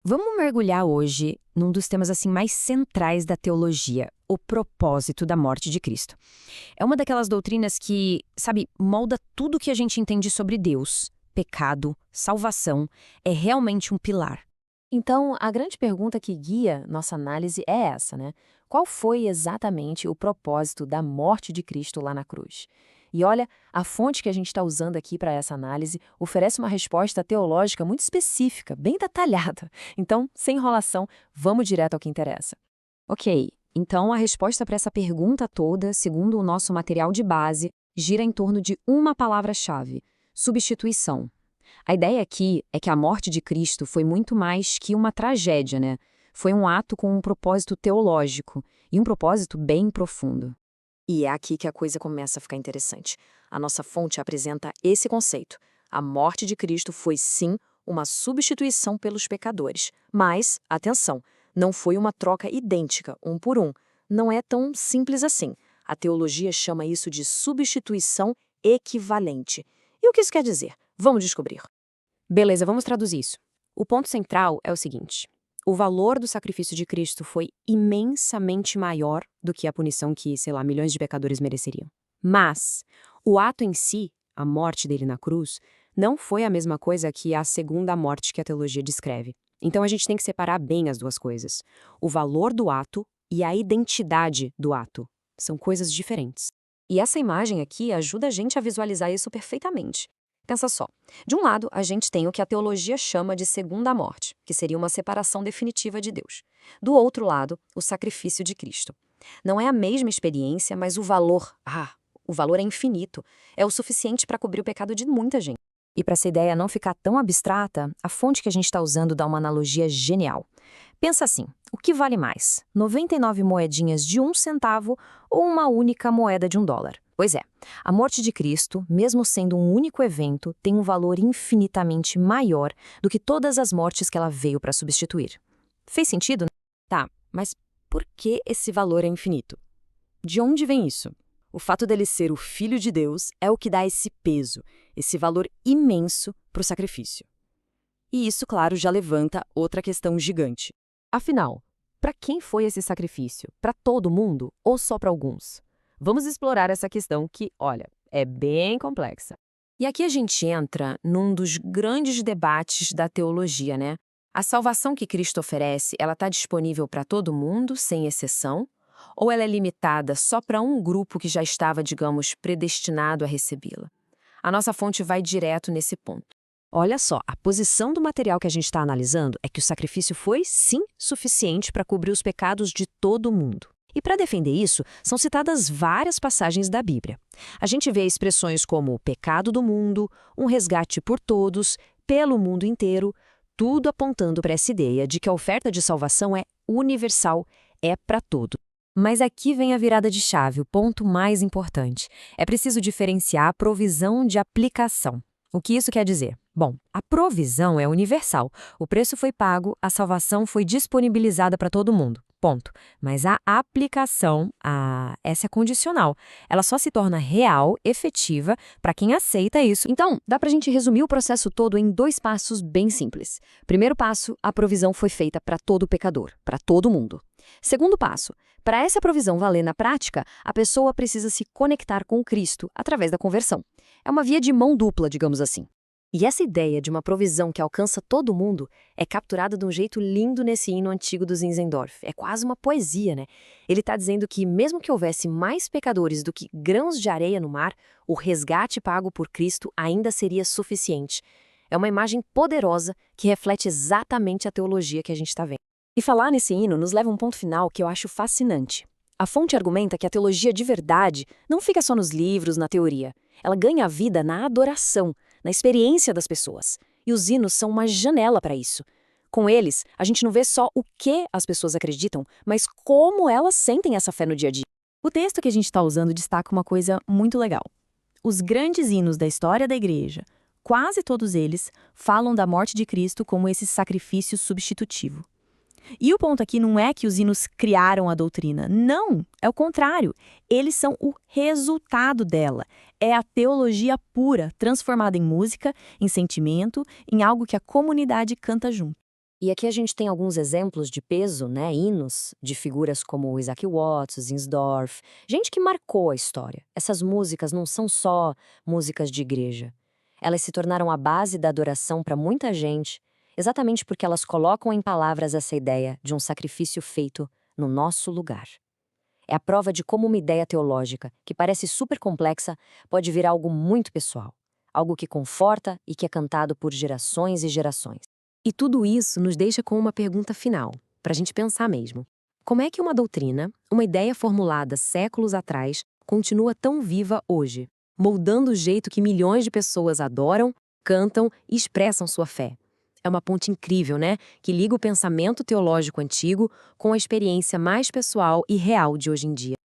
Vamos mergulhar hoje num dos temas assim mais centrais da teologia, o propósito da morte de Cristo. É uma daquelas doutrinas que, sabe, molda tudo o que a gente entende sobre Deus, pecado, salvação, é realmente um pilar. Então, a grande pergunta que guia nossa análise é essa, né? Qual foi exatamente o propósito da morte de Cristo lá na cruz? E olha, a fonte que a gente está usando aqui para essa análise oferece uma resposta teológica muito específica, bem detalhada. Então, sem enrolação, vamos direto ao que interessa. Ok, então a resposta para essa pergunta toda, segundo o nosso material de base, gira em torno de uma palavra-chave: substituição. A ideia aqui é que a morte de Cristo foi muito mais que uma tragédia, né? Foi um ato com um propósito teológico e um propósito bem profundo. E é aqui que a coisa começa a ficar interessante. A nossa fonte apresenta esse conceito. A morte de Cristo foi, sim, uma substituição pelos pecadores. Mas, atenção, não foi uma troca idêntica, um por um. Não é tão simples assim. A teologia chama isso de substituição equivalente. E o que isso quer dizer? Vamos descobrir. Beleza, vamos traduzir isso. O ponto central é o seguinte: o valor do sacrifício de Cristo foi imensamente maior do que a punição que, sei lá, milhões de pecadores mereceriam. Mas o ato em si, a morte dele na cruz, não foi a mesma coisa que a segunda morte que a teologia descreve. Então a gente tem que separar bem as duas coisas. O valor do ato e a identidade do ato são coisas diferentes. E essa imagem aqui ajuda a gente a visualizar isso perfeitamente. Pensa só. De um lado, a gente tem o que a teologia chama de segunda morte, que seria uma separação definitiva de Deus. Do outro lado, o sacrifício de Cristo. Não é a mesma experiência, mas o valor, o valor é infinito. É o suficiente para cobrir o pecado de muita gente. E para essa ideia não ficar tão abstrata, a fonte que a gente está usando dá uma analogia genial. Pensa assim, o que vale mais? 99 moedinhas de 1 centavo ou uma única moeda de $1? Pois é, a morte de Cristo, mesmo sendo um único evento, tem um valor infinitamente maior do que todas as mortes que ela veio para substituir. Fez sentido? Tá, mas por que esse valor é infinito? De onde vem isso? O fato dele ser o Filho de Deus é o que dá esse peso, esse valor imenso para o sacrifício. E isso, claro, já levanta outra questão gigante. Afinal, para quem foi esse sacrifício? Para todo mundo ou só para alguns? Vamos explorar essa questão que, olha, é bem complexa. E aqui a gente entra num dos grandes debates da teologia, né? A salvação que Cristo oferece, ela está disponível para todo mundo, sem exceção? Ou ela é limitada só para um grupo que já estava, digamos, predestinado a recebê-la? A nossa fonte vai direto nesse ponto. Olha só, a posição do material que a gente está analisando é que o sacrifício foi, sim, suficiente para cobrir os pecados de todo mundo. E para defender isso, são citadas várias passagens da Bíblia. A gente vê expressões como o pecado do mundo, um resgate por todos, pelo mundo inteiro, tudo apontando para essa ideia de que a oferta de salvação é universal, é para todos. Mas aqui vem a virada de chave, o ponto mais importante. É preciso diferenciar a provisão de aplicação. O que isso quer dizer? Bom, a provisão é universal. O preço foi pago, a salvação foi disponibilizada para todo mundo. Ponto. Mas a aplicação, essa é condicional. Ela só se torna real, efetiva, para quem aceita isso. Então, dá para a gente resumir o processo todo em 2 passos bem simples. Primeiro passo, a provisão foi feita para todo pecador, para todo mundo. Segundo passo, para essa provisão valer na prática, a pessoa precisa se conectar com Cristo através da conversão. É uma via de mão dupla, digamos assim. E essa ideia de uma provisão que alcança todo mundo é capturada de um jeito lindo nesse hino antigo do Zinzendorf. É quase uma poesia, né? Ele está dizendo que mesmo que houvesse mais pecadores do que grãos de areia no mar, o resgate pago por Cristo ainda seria suficiente. É uma imagem poderosa que reflete exatamente a teologia que a gente está vendo. E falar nesse hino nos leva a um ponto final que eu acho fascinante. A fonte argumenta que a teologia de verdade não fica só nos livros, na teoria. Ela ganha vida na adoração, na experiência das pessoas. E os hinos são uma janela para isso. Com eles, a gente não vê só o que as pessoas acreditam, mas como elas sentem essa fé no dia a dia. O texto que a gente está usando destaca uma coisa muito legal. Os grandes hinos da história da igreja, quase todos eles, falam da morte de Cristo como esse sacrifício substitutivo. E o ponto aqui não é que os hinos criaram a doutrina. Não, é o contrário. Eles são o resultado dela. É a teologia pura, transformada em música, em sentimento, em algo que a comunidade canta junto. E aqui a gente tem alguns exemplos de peso, né, hinos, de figuras como Isaac Watts, Zinsdorf, gente que marcou a história. Essas músicas não são só músicas de igreja. Elas se tornaram a base da adoração para muita gente, exatamente porque elas colocam em palavras essa ideia de um sacrifício feito no nosso lugar. É a prova de como uma ideia teológica, que parece super complexa, pode virar algo muito pessoal, algo que conforta e que é cantado por gerações e gerações. E tudo isso nos deixa com uma pergunta final, para a gente pensar mesmo. Como é que uma doutrina, uma ideia formulada séculos atrás, continua tão viva hoje, moldando o jeito que milhões de pessoas adoram, cantam e expressam sua fé? É uma ponte incrível, né? Que liga o pensamento teológico antigo com a experiência mais pessoal e real de hoje em dia.